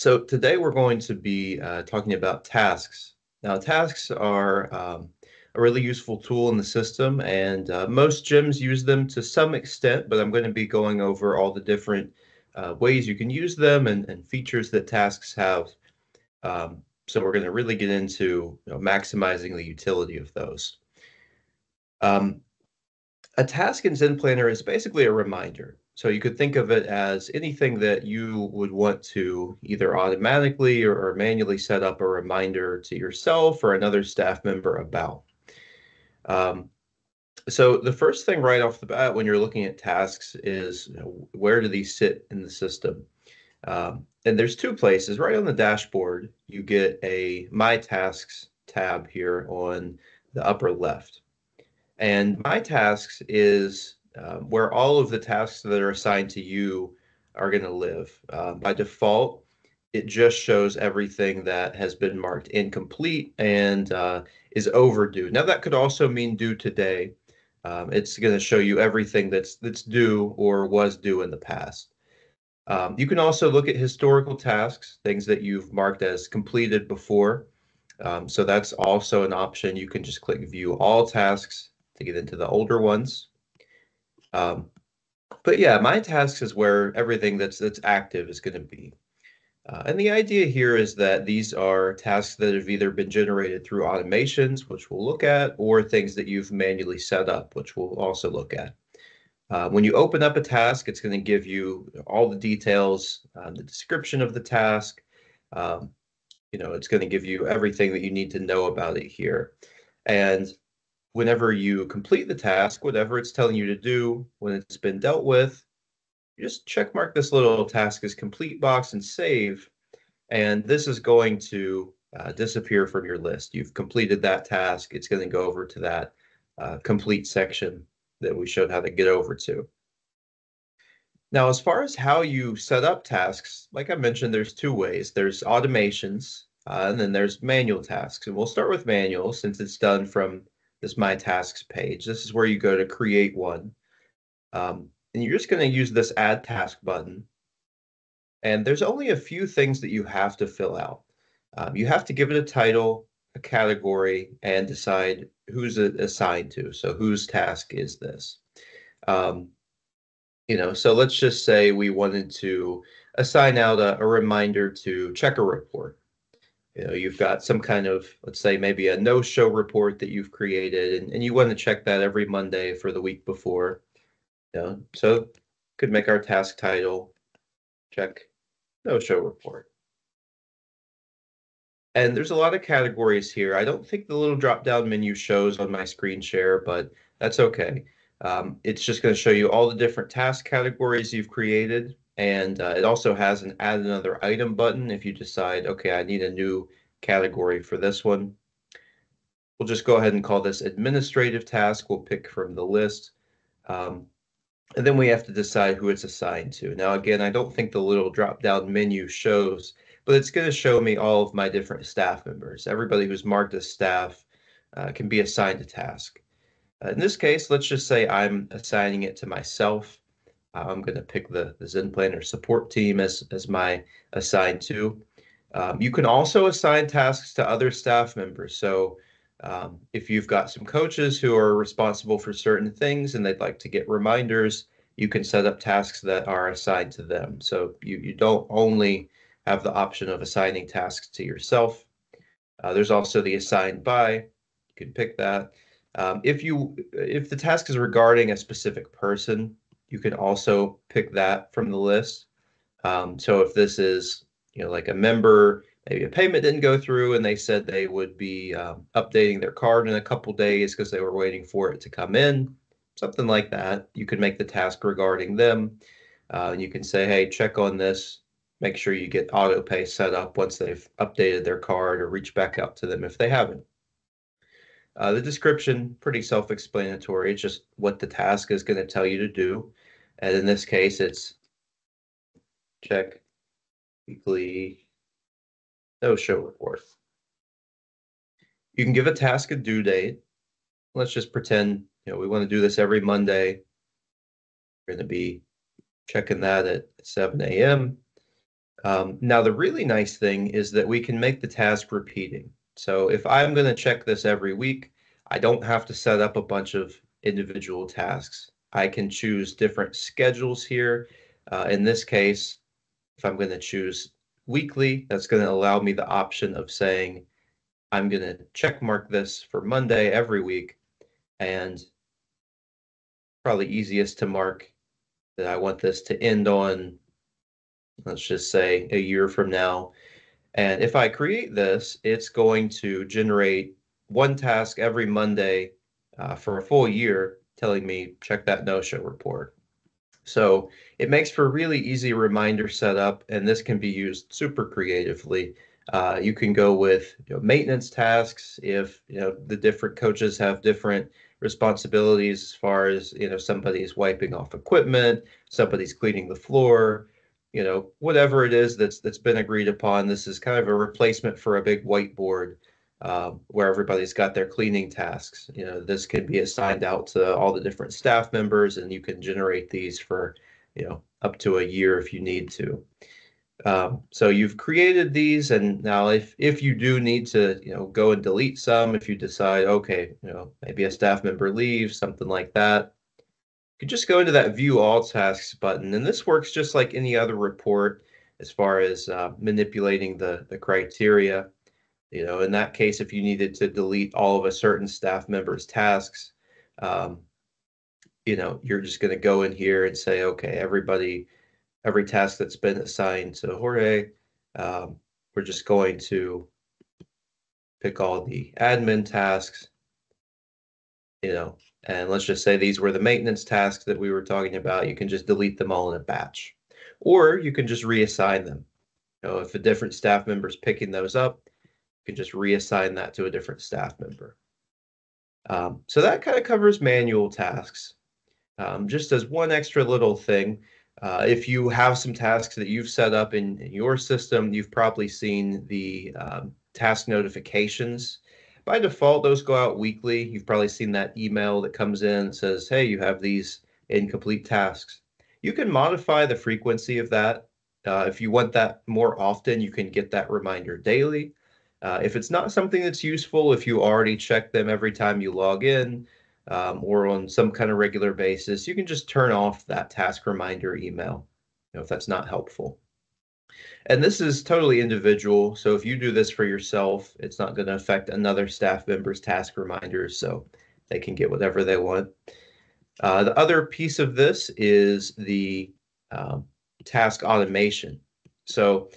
So today we're going to be talking about tasks. Now, tasks are a really useful tool in the system, and most gyms use them to some extent, but I'm going to be going over all the different ways you can use them and features that tasks have. So we're going to really get into maximizing the utility of those. Um, a task in Zen Planner is basically a reminder. So you could think of it as anything that you would want to either automatically or manually set up a reminder to yourself or another staff member about. Um, so the first thing right off the bat when you're looking at tasks is, where do these sit in the system? And there's two places. Right on the dashboard, you get a My Tasks tab here on the upper left. And My Tasks is where all of the tasks that are assigned to you are going to live. By default, it just shows everything that has been marked incomplete and is overdue. Now, that could also mean due today. It's going to show you everything that's due or was due in the past. You can also look at historical tasks, things that you've marked as completed before. So that's also an option. You can just click View All Tasks to get into the older ones. Um, but yeah, My Tasks is where everything that's active is going to be. And the idea here is that these are tasks that have either been generated through automations, which we'll look at, or things that you've manually set up, which we'll also look at. When you open up a task, it's going to give you all the details, the description of the task. Um, it's going to give you everything that you need to know about it here. And whenever you complete the task, whatever it's telling you to do, when it's been dealt with, you just check mark this little task as complete box and save. And this is going to disappear from your list. You've completed that task. It's going to go over to that complete section that we showed how to get over to. Now, as far as how you set up tasks, like I mentioned, there's two ways. There's automations, and then there's manual tasks. And we'll start with manual since it's done from this My Tasks page. This is where you go to create one. And you're just going to use this Add Task button. And there's only a few things that you have to fill out. You have to give it a title, a category, and decide who's it assigned to. So whose task is this? Um, so let's just say we wanted to assign out a reminder to check a report. You've got some kind of, let's say, maybe a no-show report that you've created, and you want to check that every Monday for the week before. So could make our task title, check no-show report. And there's a lot of categories here. I don't think the little drop-down menu shows on my screen share, but that's okay. It's just going to show you all the different task categories you've created. And it also has an add another item button if you decide, okay, I need a new category for this one. We'll just go ahead and call this administrative task. We'll pick from the list. And then we have to decide who it's assigned to. Now, again, I don't think the little drop-down menu shows, but it's going to show me all of my different staff members. Everybody who's marked as staff can be assigned a task. In this case, let's just say I'm assigning it to myself. I'm going to pick the Zen Planner support team as my assigned to. You can also assign tasks to other staff members. So if you've got some coaches who are responsible for certain things and they'd like to get reminders, you can set up tasks that are assigned to them. So you don't only have the option of assigning tasks to yourself. There's also the assigned by. You can pick that. If the task is regarding a specific person, you can also pick that from the list. So if this is, like a member, maybe a payment didn't go through and they said they would be updating their card in a couple days because they were waiting for it to come in, something like that. You can make the task regarding them. And you can say, hey, check on this. Make sure you get auto pay set up once they've updated their card or reach back out to them if they haven't. The description, pretty self-explanatory. It's just what the task is going to tell you to do. And in this case, it's check weekly no-show report. You can give a task a due date. Let's just pretend, we want to do this every Monday. We're going to be checking that at 7 a.m. Now, the really nice thing is that we can make the task repeating. So if I'm going to check this every week, I don't have to set up a bunch of individual tasks. I can choose different schedules here. In this case, if I'm going to choose weekly, that's going to allow me the option of saying, I'm going to check mark this for Monday every week, and probably easiest to mark that I want this to end on, let's just say a year from now. And if I create this, it's going to generate one task every Monday for a full year, telling me check that no-show report. So it makes for a really easy reminder setup, and this can be used super creatively. You can go with maintenance tasks if the different coaches have different responsibilities as far as somebody's wiping off equipment, somebody's cleaning the floor, whatever it is that's been agreed upon. This is kind of a replacement for a big whiteboard where everybody's got their cleaning tasks. This can be assigned out to all the different staff members, and you can generate these for, up to a year if you need to. So you've created these, and now if you do need to, go and delete some, if you decide, okay, maybe a staff member leaves, something like that, you just go into that View All Tasks button, and this works just like any other report as far as manipulating the criteria. In that case, if you needed to delete all of a certain staff member's tasks, um, you're just going to go in here and say, okay, every task that's been assigned to Jorge, we're just going to pick all the admin tasks, and let's just say these were the maintenance tasks that we were talking about. You can just delete them all in a batch, or you can just reassign them. If a different staff member is picking those up, you can just reassign that to a different staff member. So that kind of covers manual tasks. Just as one extra little thing, if you have some tasks that you've set up in your system, you've probably seen the task notifications. By default, those go out weekly. You've probably seen that email that comes in that says, hey, you have these incomplete tasks. You can modify the frequency of that. If you want that more often, you can get that reminder daily. If it's not something that's useful, if you already check them every time you log in, or on some kind of regular basis, you can just turn off that task reminder email, if that's not helpful. And this is totally individual. So if you do this for yourself, it's not going to affect another staff member's task reminders, so they can get whatever they want. The other piece of this is the task automation. So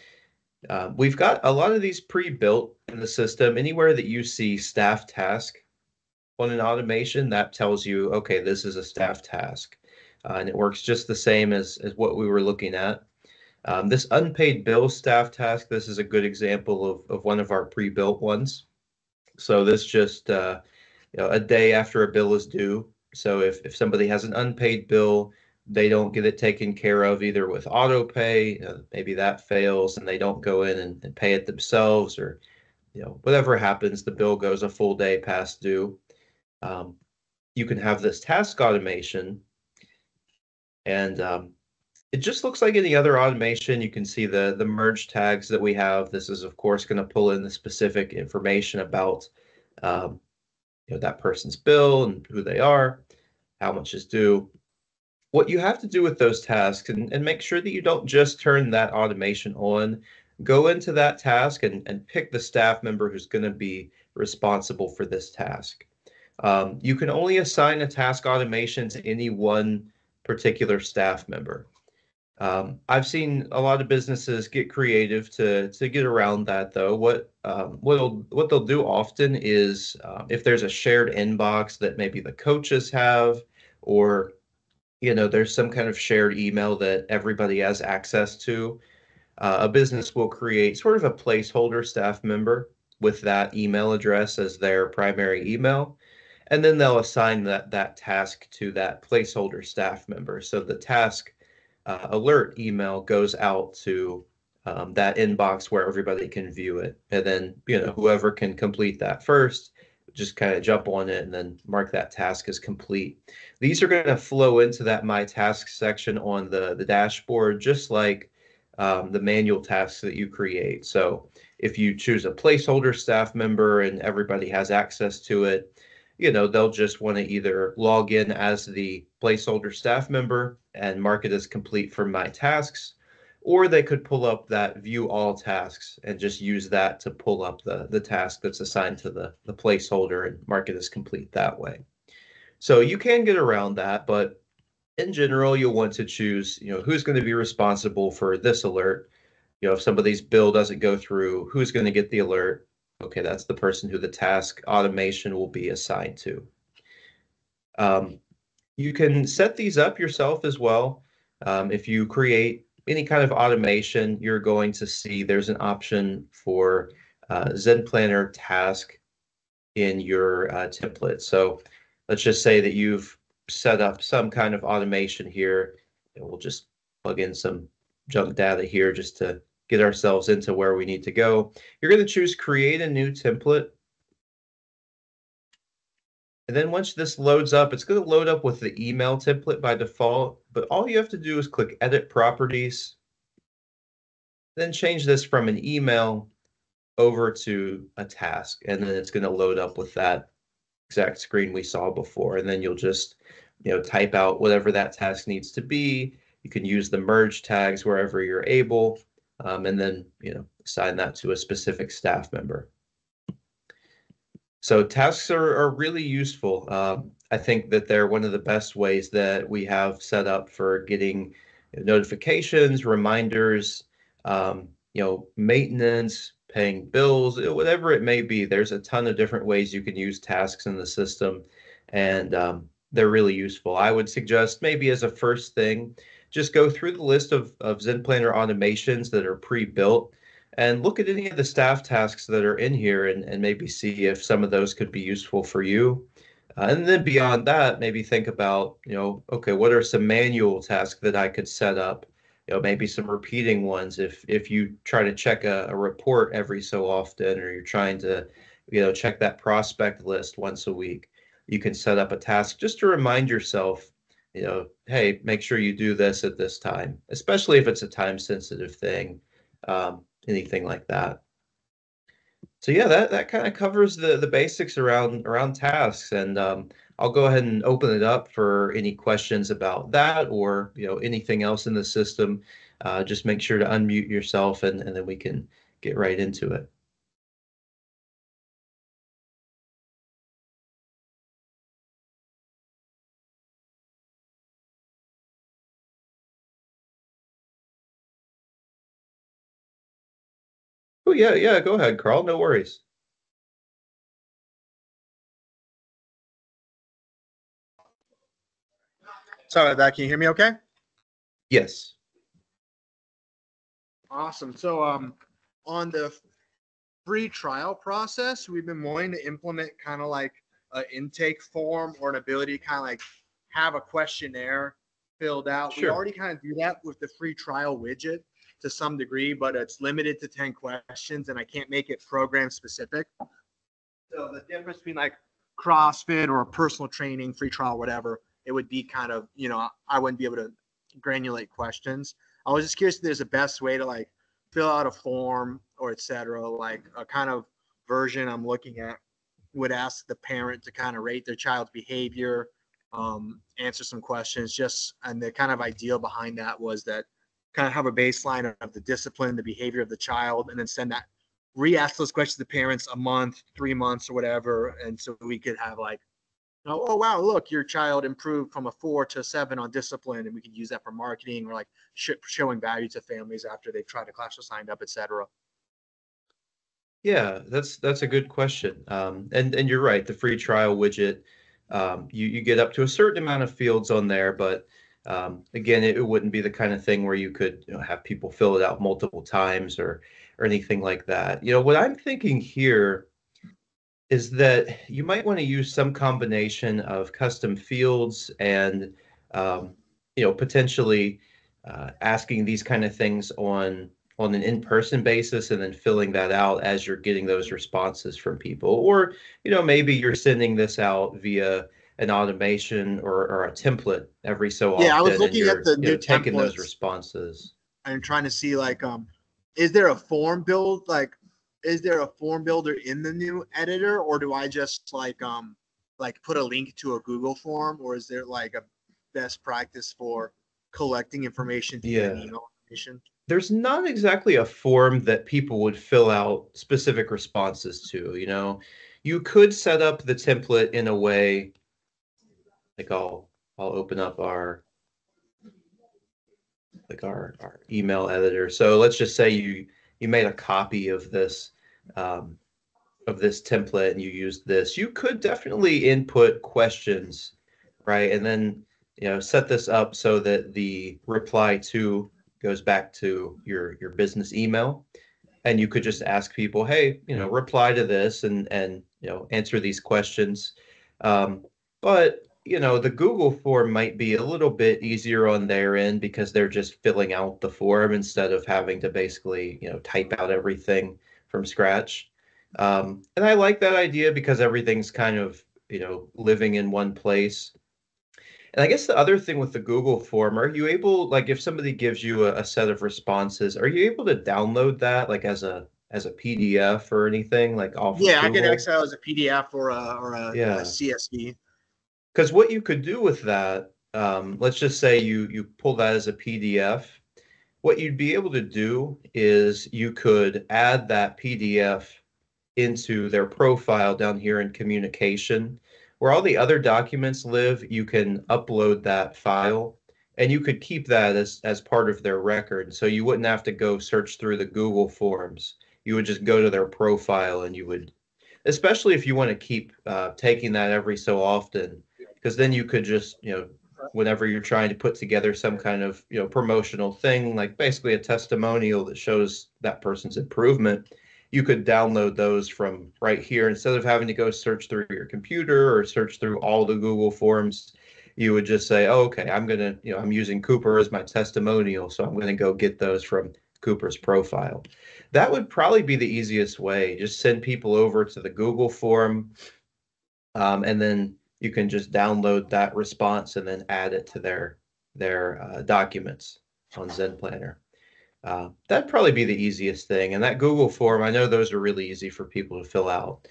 we've got a lot of these pre-built in the system. Anywhere that you see staff task on an automation, that tells you, okay, this is a staff task. And it works just the same as what we were looking at. This unpaid bill staff task, this is a good example of one of our pre-built ones. So this just a day after a bill is due. So if somebody has an unpaid bill, they don't get it taken care of either with auto pay, maybe that fails and they don't go in and pay it themselves, or whatever happens, the bill goes a full day past due. You can have this task automation, and it just looks like any other automation. You can see the merge tags that we have. This is, of course, going to pull in the specific information about that person's bill and who they are, how much is due. What you have to do with those tasks, and make sure that you don't just turn that automation on, go into that task and pick the staff member who's going to be responsible for this task. You can only assign a task automation to any one particular staff member. I've seen a lot of businesses get creative to get around that, though. What they'll do often is if there's a shared inbox that maybe the coaches have, or there's some kind of shared email that everybody has access to, a business will create sort of a placeholder staff member with that email address as their primary email. And then they'll assign that task to that placeholder staff member. So the task alert email goes out to that inbox where everybody can view it. And then, whoever can complete that first, just kind of jump on it and then mark that task as complete. These are going to flow into that My Tasks section on the dashboard, just like the manual tasks that you create. So if you choose a placeholder staff member and everybody has access to it, they'll just want to either log in as the placeholder staff member and mark it as complete for my tasks, or they could pull up that view all tasks and just use that to pull up the task that's assigned to the placeholder and mark it as complete that way. So you can get around that, but in general, you'll want to choose, who's going to be responsible for this alert. If somebody's bill doesn't go through, who's going to get the alert? Okay, that's the person who the task automation will be assigned to. You can set these up yourself as well. If you create any kind of automation, you're going to see there's an option for Zen Planner task in your template. So let's just say that you've set up some kind of automation here, and we'll just plug in some junk data here just to get ourselves into where we need to go. You're going to choose create a new template. And then once this loads up, it's going to load up with the email template by default, but all you have to do is click edit properties, then change this from an email over to a task, and then it's going to load up with that exact screen we saw before. And then you'll just, type out whatever that task needs to be. You can use the merge tags wherever you're able, and then, assign that to a specific staff member. So tasks are really useful. I think that they're one of the best ways that we have set up for getting notifications, reminders, maintenance, paying bills, whatever it may be. There's a ton of different ways you can use tasks in the system, and they're really useful. I would suggest maybe as a first thing, just go through the list of Zen Planner automations that are pre-built and look at any of the staff tasks that are in here and maybe see if some of those could be useful for you. And then beyond that, maybe think about, okay, what are some manual tasks that I could set up? Maybe some repeating ones if you try to check a report every so often, or you're trying to, check that prospect list once a week. You can set up a task just to remind yourself, hey, make sure you do this at this time, especially if it's a time sensitive thing. Anything like that. So yeah, that kind of covers the basics around tasks, and I'll go ahead and open it up for any questions about that or anything else in the system. Just make sure to unmute yourself, and then we can get right into it. Oh yeah, go ahead, Carl. No worries. Sorry about that. Can you hear me okay? Yes. Awesome. So on the free trial process, we've been wanting to implement kind of like an intake form or an ability to kind of like have a questionnaire filled out. We Sure. already kind of do that with the free trial widget to some degree, but it's limited to 10 questions and I can't make it program specific. So the difference between like CrossFit or a personal training, free trial, whatever, it would be kind of, I wouldn't be able to granulate questions. I was just curious if there's a best way to like fill out a form or et cetera, like a kind of version I'm looking at would ask the parent to kind of rate their child's behavior, answer some questions, and the kind of ideal behind that was that kind of have a baseline of the discipline, the behavior of the child, and then send that, re-ask those questions to parents a month, 3 months or whatever. And so we could have like, oh wow, look, your child improved from a 4 to a 7 on discipline, and we could use that for marketing or like showing value to families after they've tried a class or signed up, etc. Yeah, that's a good question. And you're right, the free trial widget, you get up to a certain amount of fields on there, but again, it wouldn't be the kind of thing where you could have people fill it out multiple times or anything like that. What I'm thinking here is that you might want to use some combination of custom fields and potentially asking these kind of things on an in-person basis and then filling that out as you're getting those responses from people. Or maybe you're sending this out via an automation or a template every so Yeah, I was often, and looking at you're the new taking those templates. responses. I'm trying to see like, is there a form build like, is there a form builder in the new editor, or do I just like put a link to a Google form, or is there like a best practice for collecting information via an Yeah. email information? There's not exactly a form that people would fill out specific responses to, you know. You could set up the template in a way, like I'll open up our email editor. So let's just say you made a copy um, of this template and you used this. You could definitely input questions, right? And then, you know, set this up so that the reply to goes back to your business email. And you could just ask people, hey, you know, reply to this and you know, answer these questions. But you know, the Google form might be a little bit easier on their end because they're just filling out the form instead of having to basically, you know, type out everything from scratch. And I like that idea because everything's kind of, you know, living in one place. And I guess the other thing with the Google form, are you able, like if somebody gives you a set of responses, are you able to download that like as a PDF or anything like off of Yeah, I can Google? Excel as a PDF or a Yeah. CSV. Because what you could do with that, let's just say you pull that as a PDF. What you'd be able to do is you could add that PDF into their profile down here in communication. Where all the other documents live, you can upload that file and you could keep that as part of their record. So you wouldn't have to go search through the Google Forms. You would just go to their profile and you would, especially if you want to keep taking that every so often, because then you could just, you know, whenever you're trying to put together some kind of, you know, promotional thing, like basically a testimonial that shows that person's improvement, you could download those from right here instead of having to go search through your computer or search through all the Google Forms. You would just say, oh, okay, I'm gonna, you know, I'm using Cooper as my testimonial, so I'm gonna go get those from Cooper's profile. That would probably be the easiest way. Just send people over to the Google form, and then you can just download that response and then add it to their documents on Zen Planner. That'd probably be the easiest thing. And that Google form, I know those are really easy for people to fill out.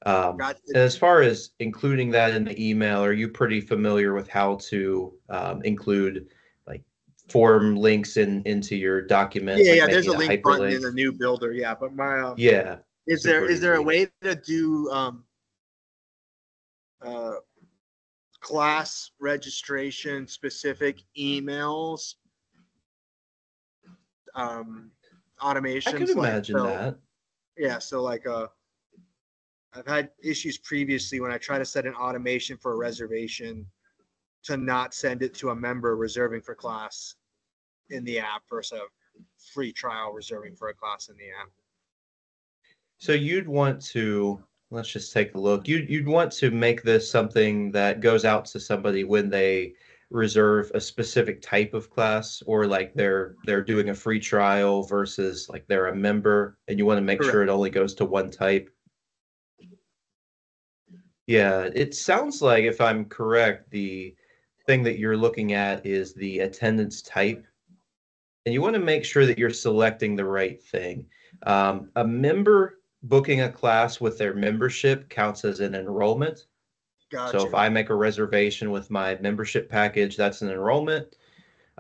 Got And as far as including that in the email, are you pretty familiar with how to include like form links into your document, Yeah, like yeah. There's making a a link button in hyperlink? the new builder. Yeah, but my Yeah, is there super is there a easy. way to do uh, class registration specific emails um, I could automations like imagine so? that. Yeah, so like I've had issues previously when I try to set an automation for a reservation to not send it to a member reserving for class in the app versus a free trial reserving for a class in the app. So you'd want to, let's just take a look. You'd want to make this something that goes out to somebody when they reserve a specific type of class, or like they're doing a free trial versus like they're a member and you want to make Correct. sure it only goes to one type. Yeah, it sounds like, if I'm correct, the thing that you're looking at is the attendance type, and you want to make sure that you're selecting the right thing. A member booking a class with their membership counts as an enrollment. So if Gotcha. I make a reservation with my membership package, that's an enrollment.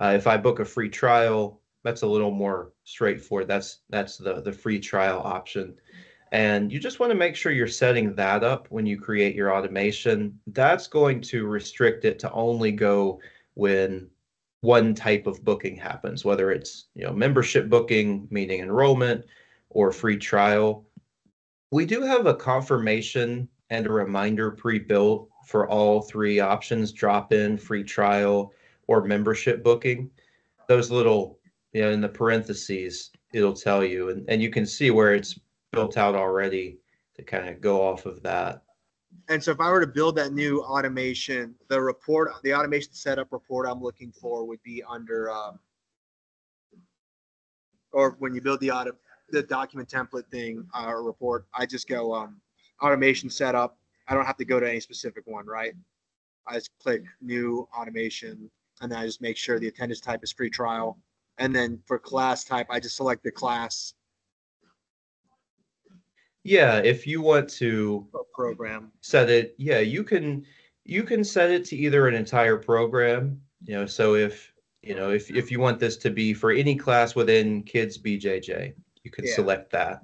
If I book a free trial, that's a little more straightforward. That's the free trial option. And you just want to make sure you're setting that up when you create your automation. That's going to restrict it to only go when one type of booking happens, whether it's, you know, membership booking, meaning enrollment, or free trial. We do have a confirmation and a reminder pre-built for all three options: drop in, free trial, or membership booking. Those little, you know, in the parentheses, it'll tell you, and you can see where it's built out already to kind of go off of that. And so if I were to build that new automation, the automation setup report I'm looking for would be under, or when you build the document template thing report, I just go automation setup. I don't have to go to any specific one, right? I just click new automation, and then I just make sure the attendance type is free trial. And then for class type, I just select the class Yeah, if you want to or program. set it, yeah, you can set it to either an entire program, so if you want this to be for any class within Kids BJJ, you can Yeah. select that.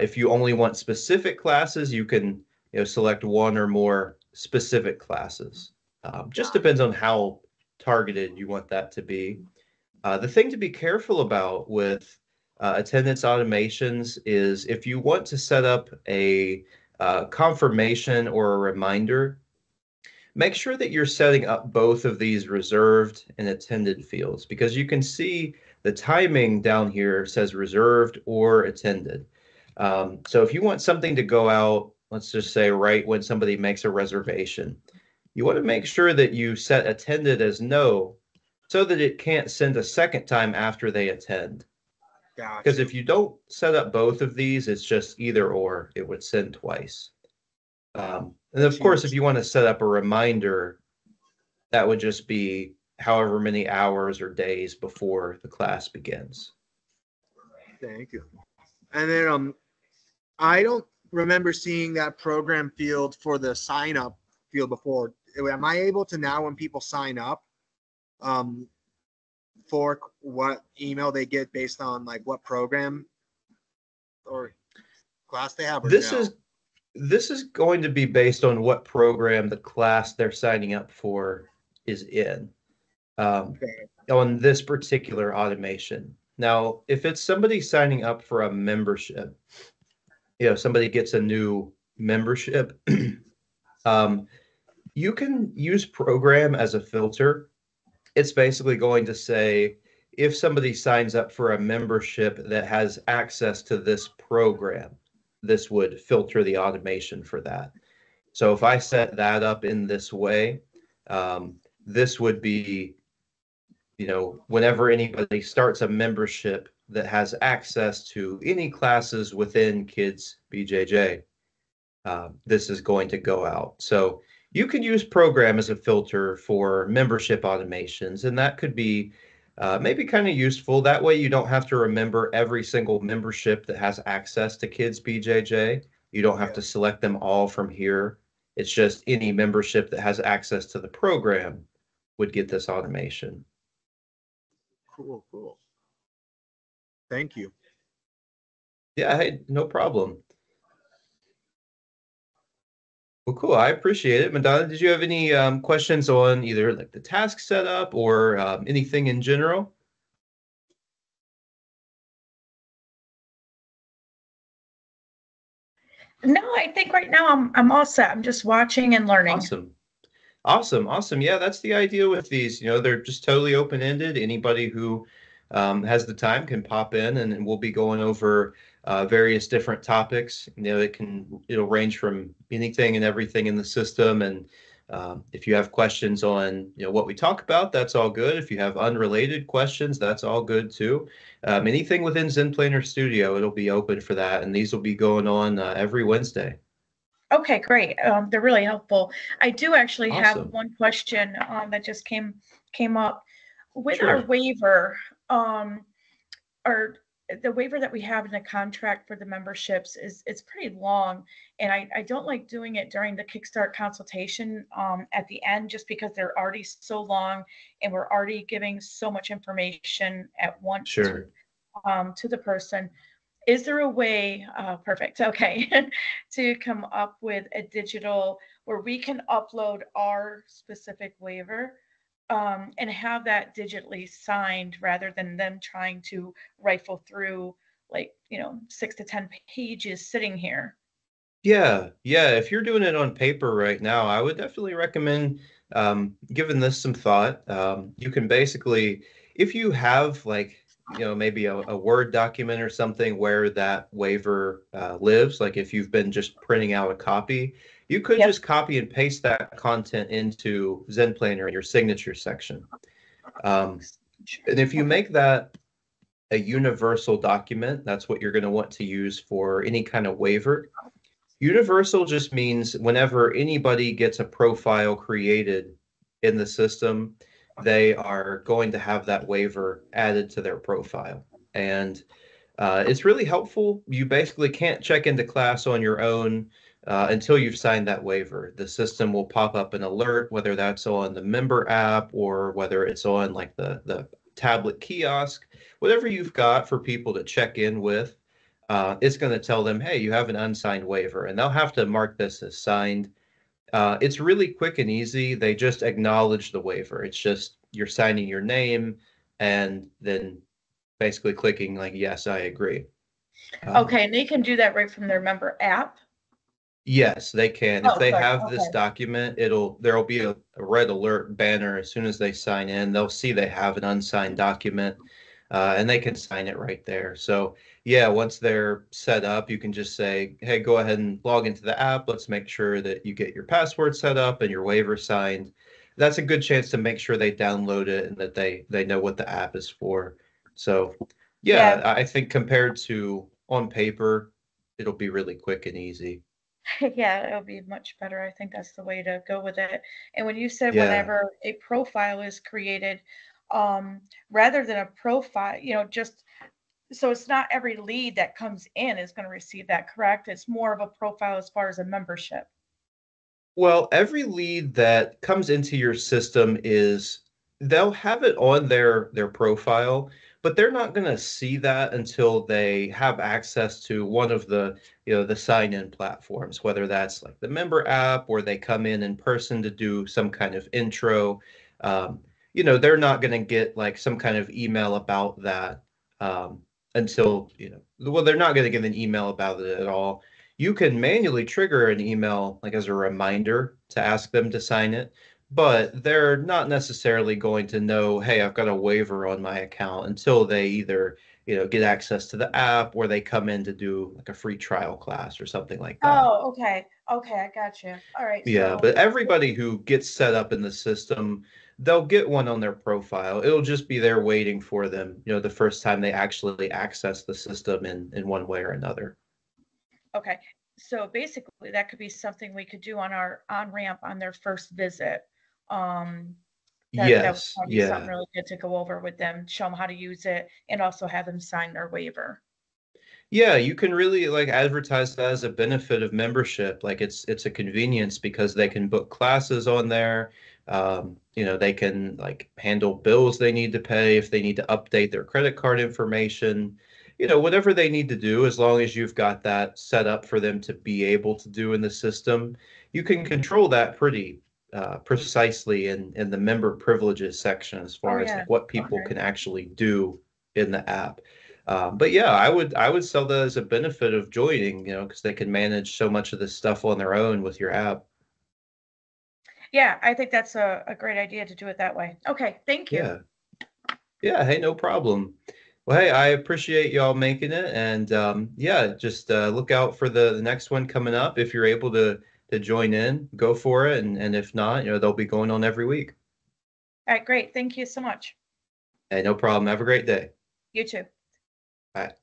If you only want specific classes, you can, select one or more specific classes. Just depends on how targeted you want that to be. The thing to be careful about with attendance automations is if you want to set up a confirmation or a reminder, make sure that you're setting up both of these reserved and attended fields, because you can see the timing down here says reserved or attended. So if you want something to go out, let's just say right when somebody makes a reservation, you want to make sure that you set attended as no so that it can't send a second time after they attend. Because Gotcha. if you don't set up both of these, it's just either or, it would send twice. And That's of course, if huge. you want to set up a reminder, that would just be however many hours or days before the class begins. Thank you. And then I don't remember seeing that program field for the sign up field before. Am I able to now, when people sign up, um, for what email they get based on like what program or class they have, or This no? is this is going to be based on what program the class they're signing up for is in. Um, Okay. on this particular automation. Now, if it's somebody signing up for a membership, somebody gets a new membership, um, you can use program as a filter. It's basically going to say if somebody signs up for a membership that has access to this program, this would filter the automation for that. So if I set that up in this way, this would be, whenever anybody starts a membership that has access to any classes within Kids BJJ, this is going to go out. So you can use program as a filter for membership automations, and that could be maybe kind of useful. That way you don't have to remember every single membership that has access to Kids BJJ. You don't have Yeah. to select them all from here. It's just any membership that has access to the program would get this automation. Cool. Cool. Thank you. Yeah, hey, no problem. Well, cool. I appreciate it. Madonna, did you have any questions on either like the task setup or anything in general? No, I think right now I'm all set. I'm just watching and learning. Awesome. Awesome. Awesome. Yeah, that's the idea with these. They're just totally open-ended. Anybody who has the time can pop in, and we'll be going over various different topics. It'll range from anything and everything in the system. And if you have questions on, what we talk about, that's all good. If you have unrelated questions, that's all good too. Anything within Zen Planner Studio, it'll be open for that. And these will be going on every Wednesday. Okay, great. They're really helpful. I do actually have Awesome. one question that just came up with our Sure. waiver. Or the waiver that we have in the contract for the memberships is it's pretty long, and I don't like doing it during the Kickstart consultation at the end, just because they're already so long and we're already giving so much information at once Sure. to the person. Is there a way, perfect, okay, to come up with a digital where we can upload our specific waiver and have that digitally signed rather than them trying to rifle through like, 6 to 10 pages sitting here? Yeah, yeah. If you're doing it on paper right now, I would definitely recommend giving this some thought. You can basically, if you have like, maybe a Word document or something where that waiver lives, like if you've been just printing out a copy, you could Yep. just copy and paste that content into Zen Planner in your signature section. And if you Okay. make that a universal document, that's what you're going to want to use for any kind of waiver. Universal just means whenever anybody gets a profile created in the system, they are going to have that waiver added to their profile. And it's really helpful. You basically can't check into class on your own until you've signed that waiver. The system will pop up an alert, whether that's on the member app or whether it's on like the tablet kiosk, whatever you've got for people to check in with. It's going to tell them, hey, you have an unsigned waiver, and they'll have to mark this as signed. It's really quick and easy. They just acknowledge the waiver. It's just you're signing your name and then basically clicking like, yes, I agree. Okay, and they can do that right from their member app? Yes, they can. If Oh, they good. have this Okay. document, there'll be a red alert banner as soon as they sign in. They'll see they have an unsigned document, and they can sign it right there. So yeah, once they're set up, you can just say, "Hey, go ahead and log into the app. Let's make sure that you get your password set up and your waiver signed." That's a good chance to make sure they download it and that they know what the app is for. So yeah, Yeah, I think compared to on paper, it'll be really quick and easy. yeah, it'll be much better. I think that's the way to go with it. And when you said Yeah. whenever a profile is created, um, rather than a profile, just so it's not every lead that comes in is going to receive that, correct? It's more of a profile as far as a membership. Well, every lead that comes into your system is they'll have it on their profile, but they're not going to see that until they have access to one of the sign-in platforms, whether that's like the member app or they come in person to do some kind of intro. Um, they're not going to get like some kind of email about that um, well, they're not going to get an email about it at all. You can manually trigger an email like as a reminder to ask them to sign it, but they're not necessarily going to know, hey, I've got a waiver on my account until they either, get access to the app or they come in to do like a free trial class or something like that. Oh, okay. Okay, I got you. All right. Yeah, So, but everybody who gets set up in the system, they'll get one on their profile. It'll just be there waiting for them, the first time they actually access the system in one way or another. okay. So basically, that could be something we could do on our on ramp on their first visit. Um, that would Yes, probably be something yeah. really good to go over with them, show them how to use it, and also have them sign their waiver. Yeah, you can really like advertise that as a benefit of membership. Like it's a convenience because they can book classes on there. They can like handle bills they need to pay if they need to update their credit card information. Whatever they need to do, as long as you've got that set up for them to be able to do in the system, you can control that pretty precisely in the member privileges section as Oh far as yeah. like what people Okay. can actually do in the app. But yeah, I would sell that as a benefit of joining, because they can manage so much of this stuff on their own with your app. Yeah, I think that's a great idea to do it that way. Okay, thank you. Yeah. Yeah. Hey, no problem. Well, hey, I appreciate y'all making it, and yeah, just look out for the next one coming up. If you're able to join in, go for it, and if not, they'll be going on every week. All right, great. Thank you so much. Hey, no problem. Have a great day. You too. Bye.